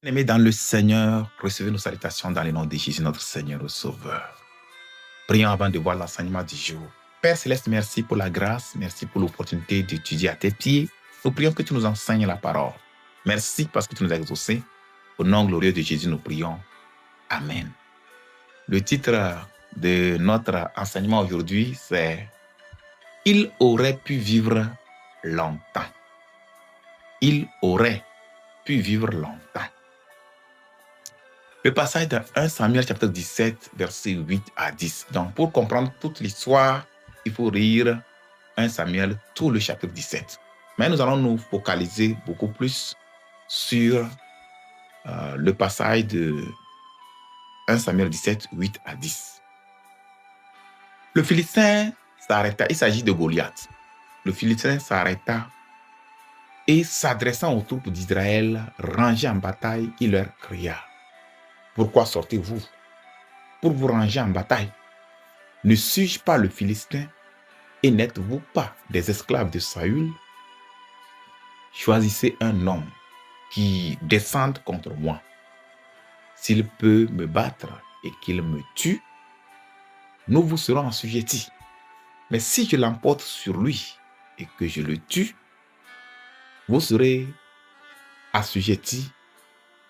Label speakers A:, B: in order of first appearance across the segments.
A: Aimés dans le Seigneur, recevez nos salutations dans le nom de Jésus, notre Seigneur et Sauveur. Prions avant de voir l'enseignement du jour. Père Céleste, merci pour la grâce, merci pour l'opportunité d'étudier à tes pieds. Nous prions que tu nous enseignes la parole. Merci parce que tu nous as exaucés. Au nom glorieux de Jésus, nous prions. Amen. Le titre de notre enseignement aujourd'hui, c'est « Il aurait pu vivre longtemps ». Il aurait pu vivre longtemps. Le passage de 1 Samuel chapitre 17, versets 8 à 10. Donc, pour comprendre toute l'histoire, il faut lire 1 Samuel, tout le chapitre 17. Mais nous allons nous focaliser beaucoup plus sur le passage de 1 Samuel 17, 8 à 10. Le Philistin s'arrêta, il s'agit de Goliath. Le Philistin s'arrêta et s'adressant aux troupes d'Israël rangées en bataille, il leur cria: « Pourquoi sortez-vous pour vous ranger en bataille? Ne suis-je pas le Philistin et n'êtes-vous pas des esclaves de Saül? Choisissez un homme qui descende contre moi. S'il peut me battre et qu'il me tue, nous vous serons assujettis. Mais si je l'emporte sur lui et que je le tue, vous serez assujettis,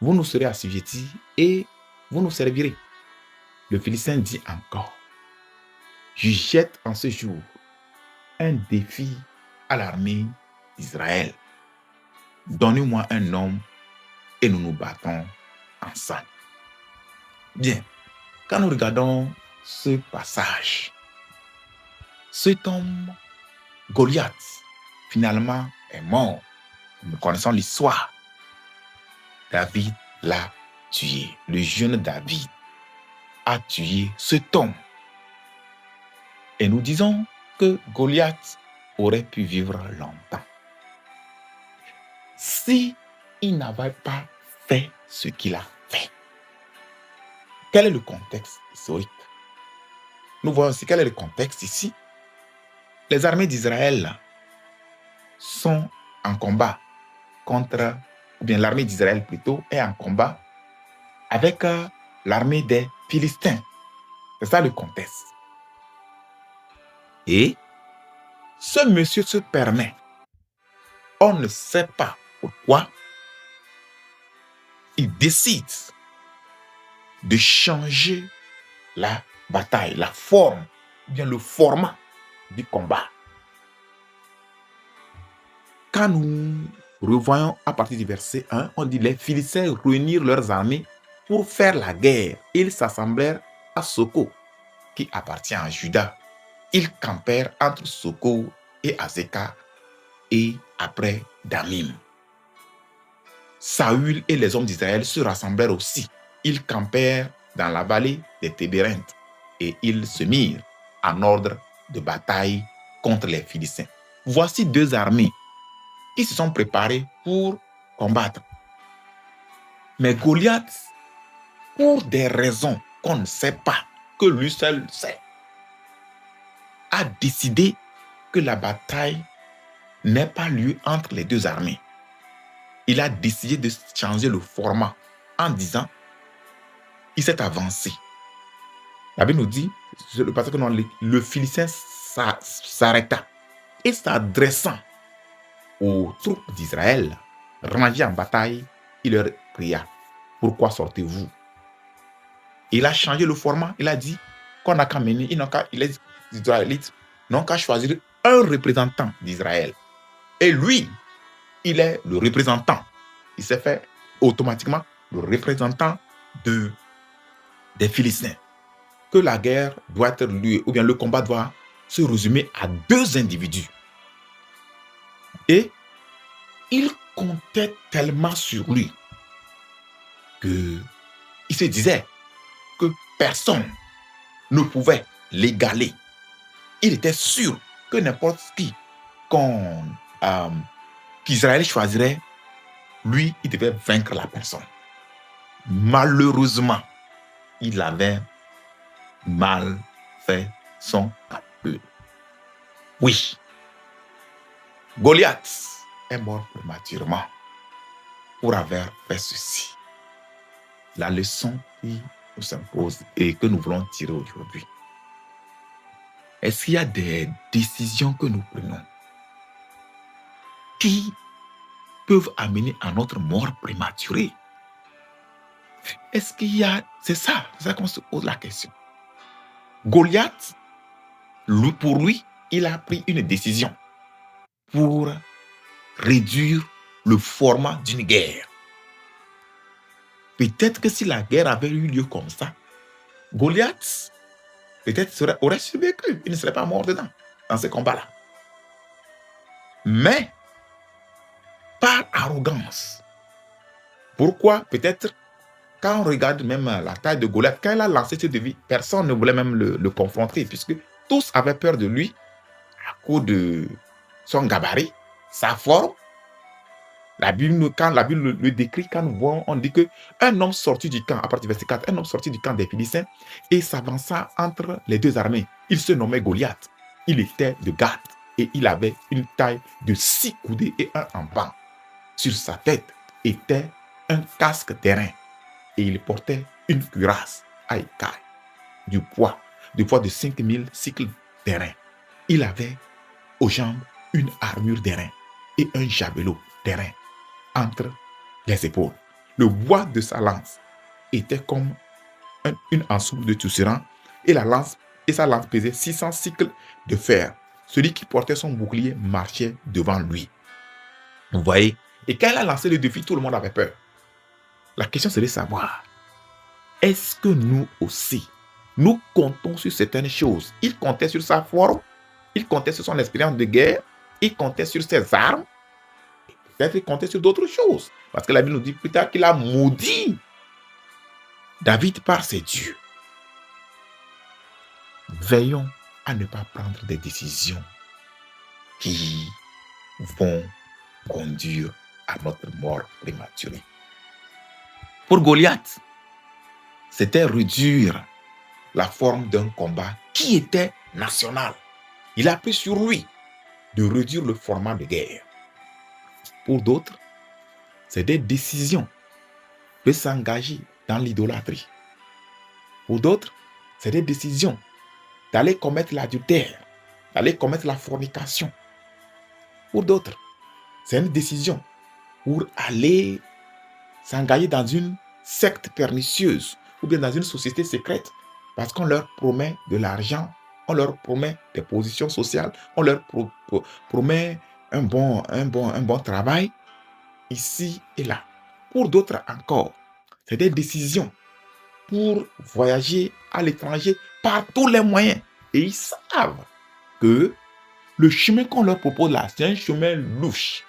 A: vous nous serez assujettis et vous nous servirez. » Le Philistin dit encore: « Je jette en ce jour un défi à l'armée d'Israël. Donnez-moi un homme et nous nous battons ensemble. » Bien, quand nous regardons ce passage, cet homme, Goliath, finalement est mort. Nous connaissons l'histoire. David l'a tué. Le jeune David a tué cet homme. Et nous disons que Goliath aurait pu vivre longtemps si il n'avait pas fait ce qu'il a fait. Quel est le contexte historique? Nous voyons aussi quel est le contexte ici. Les armées d'Israël sont en combat contre, ou bien l'armée d'Israël plutôt, est en combat avec l'armée des Philistins. C'est ça le contexte. Et ce monsieur se permet, on ne sait pas pourquoi, il décide de changer la bataille, la forme, ou bien le format du combat. Quand nous revoyons à partir du verset 1, on dit: « Les Philistins réunirent leurs armées pour faire la guerre. Ils s'assemblèrent à Soko, qui appartient à Juda. Ils campèrent entre Soko et Azeka et après Damim. Saül et les hommes d'Israël se rassemblèrent aussi. Ils campèrent dans la vallée des Tébérinthes et ils se mirent en ordre de bataille contre les Philistins. » Voici deux armées qui se sont préparées pour combattre. Mais Goliath, pour des raisons qu'on ne sait pas, que lui seul sait, a décidé que la bataille n'ait pas lieu entre les deux armées. Il a décidé de changer le format en disant, il s'est avancé. La Bible nous dit, le passage que nous lit, le Philistin s'arrêta et s'adressant aux troupes d'Israël rangées en bataille, il leur cria: « Pourquoi sortez-vous » Il a changé le format. Il a dit qu'on n'a qu'à mener, les Israélites n'ont qu'à choisir un représentant d'Israël. Et lui, il est le représentant. Il s'est fait automatiquement le représentant des Philistins. Que la guerre doit être lieu, ou bien le combat doit se résumer à deux individus. Et il comptait tellement sur lui qu'il se disait que personne ne pouvait l'égaler. Il était sûr que n'importe qui qu'Israël choisirait, lui, il devait vaincre la personne. Malheureusement, il avait mal fait son calcul. Oui, Goliath est mort prématurément pour avoir fait ceci. la leçon qui nous s'impose et que nous voulons tirer aujourd'hui. Est-ce qu'il y a des décisions que nous prenons qui peuvent amener à notre mort prématurée? Est-ce qu'il y a... C'est ça qu'on se pose la question. Goliath, pour lui, il a pris une décision pour réduire le format d'une guerre. Peut-être que si la guerre avait eu lieu comme ça, Goliath peut-être aurait survécu. Il ne serait pas mort dedans, dans ce combat-là. Mais, par arrogance. Pourquoi? Peut-être, quand on regarde même la taille de Goliath, quand il a lancé ce défi, personne ne voulait même le confronter, puisque tous avaient peur de lui à cause de son gabarit, sa forme. La Bible, quand la Bible le décrit, quand nous voyons, on dit qu'un homme sorti du camp, à partir du verset 4, un homme sorti du camp des Philistins et s'avança entre les deux armées. Il se nommait Goliath. Il était de Gath et il avait une taille de 6 coudées et un en bas. Sur sa tête était un casque d'airain et il portait une cuirasse à écailles du poids de 5000 cycles d'airain. Il avait aux jambes une armure d'airain et un javelot d'airain entre les épaules. Le bois de sa lance était comme une ensoupe de tisserand et sa lance pesait 600 cycles de fer. Celui qui portait son bouclier marchait devant lui. Vous voyez? Et quand il a lancé le défi, tout le monde avait peur. La question c'est de savoir, est-ce que nous aussi, nous comptons sur certaines choses? Il comptait sur sa forme, il comptait sur son expérience de guerre, il comptait sur ses armes, peut-être qu'il comptait sur d'autres choses. Parce que la Bible nous dit plus tard qu'il a maudit David par ses dieux. Veillons à ne pas prendre des décisions qui vont conduire à notre mort prématurée. Pour Goliath, c'était réduire la forme d'un combat qui était national. Il a pris sur lui de réduire le format de guerre. Pour d'autres, c'est des décisions de s'engager dans l'idolâtrie. Pour d'autres, c'est des décisions d'aller commettre l'adultère, d'aller commettre la fornication. Pour d'autres, c'est une décision pour aller s'engager dans une secte pernicieuse ou bien dans une société secrète parce qu'on leur promet de l'argent, on leur promet des positions sociales, on leur promet un bon travail ici et là. Pour d'autres encore, c'est des décisions pour voyager à l'étranger par tous les moyens. Et ils savent que le chemin qu'on leur propose là, c'est un chemin louche.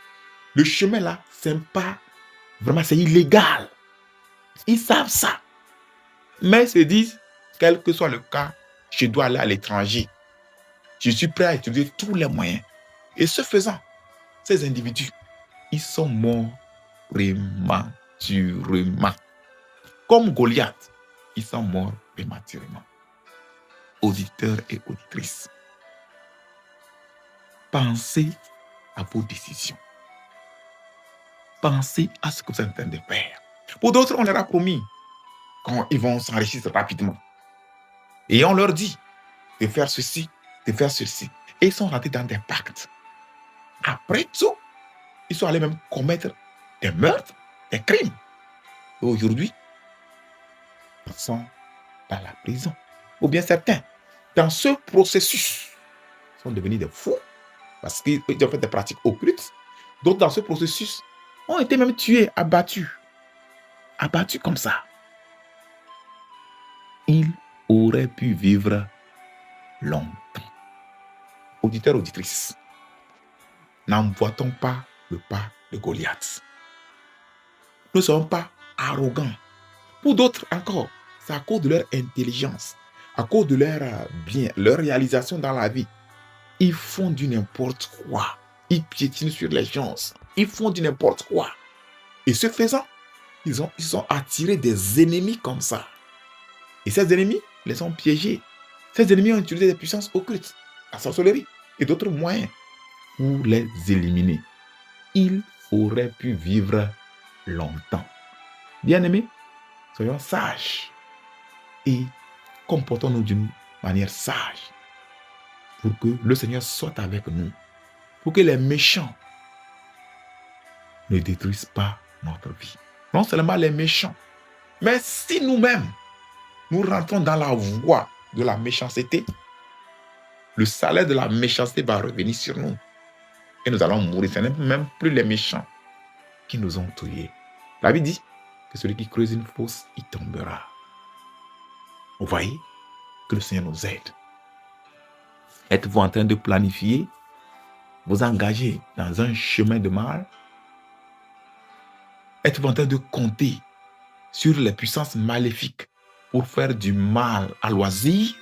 A: Le chemin là, c'est pas vraiment, c'est illégal. Ils savent ça. Mais ils se disent, quel que soit le cas, je dois aller à l'étranger. Je suis prêt à utiliser tous les moyens. Et ce faisant, ces individus, ils sont morts prématurément. Comme Goliath, ils sont morts prématurément. Auditeurs et auditrices, pensez à vos décisions. Pensez à ce que vous êtes en train de faire. Pour d'autres, on leur a promis qu'ils vont s'enrichir rapidement. Et on leur dit de faire ceci, de faire ceci. Et ils sont rentrés dans des pactes. Après tout, ils sont allés même commettre des meurtres, des crimes. Et aujourd'hui, ils sont dans la prison. Ou bien certains, dans ce processus, sont devenus des fous parce qu'ils ont fait des pratiques occultes. D'autres, dans ce processus, ont été même tués, abattus. Abattus comme ça. Ils auraient pu vivre longtemps. Auditeurs, auditrices, n'emboîtons pas le pas de Goliath. Ne soyons pas arrogants. Pour d'autres encore, c'est à cause de leur intelligence, à cause de leur réalisation dans la vie. Ils font du n'importe quoi. Ils piétinent sur les gens. Ils font du n'importe quoi. Et ce faisant, ils sont attirés des ennemis comme ça. Et ces ennemis les ont piégés. Ces ennemis ont utilisé des puissances occultes, la sorcellerie et d'autres moyens pour les éliminer. Ils auraient pu vivre longtemps. Bien-aimés, Soyons sages et comportons-nous d'une manière sage pour que le Seigneur soit avec nous, pour que les méchants ne détruisent pas notre vie. Non seulement les méchants, mais si nous-mêmes, nous rentrons dans la voie de la méchanceté, le salaire de la méchanceté va revenir sur nous et nous allons mourir. Ce n'est même plus les méchants qui nous ont tués. La Bible dit que celui qui creuse une fosse, il tombera. Vous voyez que le Seigneur nous aide. Êtes-vous en train de planifier, vous engager dans un chemin de mal? Êtes-vous en train de compter sur les puissances maléfiques pour faire du mal à loisir?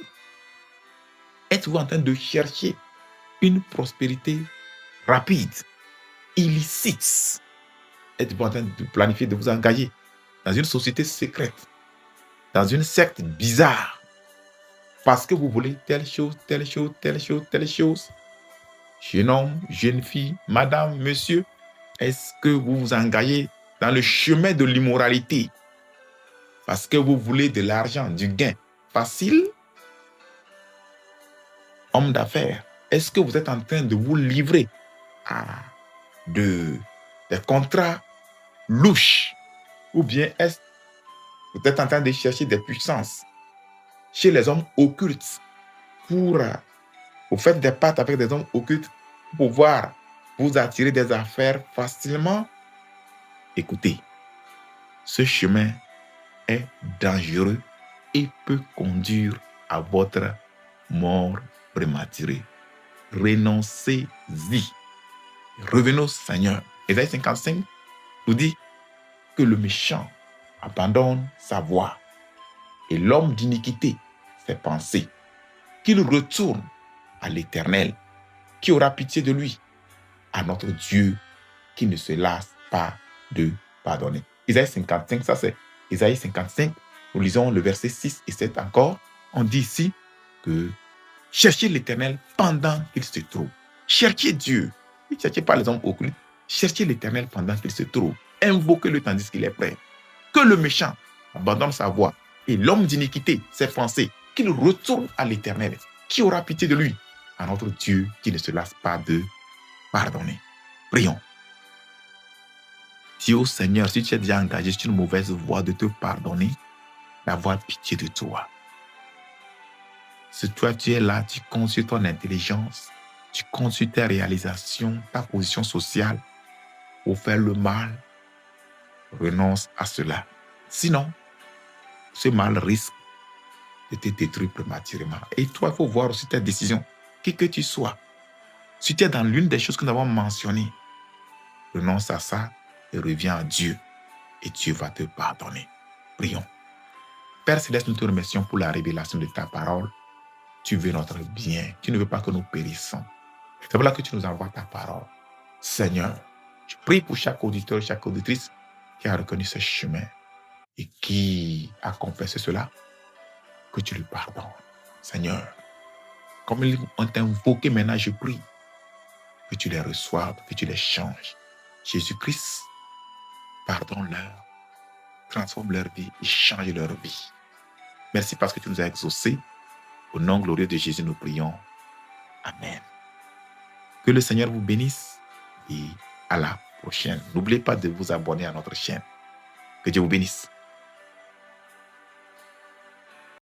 A: Êtes-vous en train de chercher une prospérité rapide, illicite? Êtes-vous en train de planifier, de vous engager dans une société secrète, dans une secte bizarre, parce que vous voulez telle chose, telle chose, telle chose, telle chose? Jeune homme, jeune fille, madame, monsieur, est-ce que vous vous engagez dans le chemin de l'immoralité parce que vous voulez de l'argent, du gain facile? Homme d'affaires, est-ce que vous êtes en train de vous livrer à des contrats louches? Ou bien est-ce que vous êtes en train de chercher des puissances chez les hommes occultes pour vous faire des pactes avec des hommes occultes pour pouvoir vous attirer des affaires facilement? Écoutez, ce chemin est dangereux et peut conduire à votre mort prématurée. Renoncez-y. Revenez au Seigneur. Ésaïe 55 nous dit que le méchant abandonne sa voie et l'homme d'iniquité ses pensées, qu'il retourne à l'Éternel, qui aura pitié de lui, à notre Dieu qui ne se lasse pas de pardonner. Ésaïe 55, ça c'est Ésaïe 55. Nous lisons le verset 6 et 7 encore. On dit ici que cherchez l'Éternel pendant qu'il se trouve. Cherchez Dieu. Ne cherchez pas les hommes occultes. Cherchez l'Éternel pendant qu'il se trouve. Invoquez-le tandis qu'il est prêt. Que le méchant abandonne sa voie et l'homme d'iniquité ses pensées, qu'il retourne à l'Éternel, qui aura pitié de lui, à notre Dieu qui ne se lasse pas de pardonner. Prions. Dis au Seigneur, si tu es déjà engagé sur une mauvaise voie, de te pardonner, d'avoir pitié de toi. Si toi tu es là, tu comptes sur ton intelligence, tu comptes sur tes réalisations, ta position sociale pour faire le mal, renonce à cela. Sinon, ce mal risque de te détruire prématurément. Et toi, il faut voir aussi tes décisions, qui que tu sois. Si tu es dans l'une des choses que nous avons mentionnées, renonce à ça et reviens à Dieu. Et Dieu va te pardonner. Prions. Père Céleste, nous te remercions pour la révélation de ta parole. Tu veux notre bien. Tu ne veux pas que nous périssions. C'est pour là que tu nous envoies ta parole. Seigneur, je prie pour chaque auditeur, chaque auditrice qui a reconnu ce chemin et qui a confessé cela, que tu lui pardonnes. Seigneur, comme ils ont invoqué maintenant, je prie que tu les reçoives, que tu les changes. Jésus-Christ, pardonne-leur, transforme leur vie et change leur vie. Merci parce que tu nous as exaucés. Au nom glorieux de Jésus, nous prions. Amen. Que le Seigneur vous bénisse et à la prochaine. N'oubliez pas de vous abonner à notre chaîne. Que Dieu vous bénisse.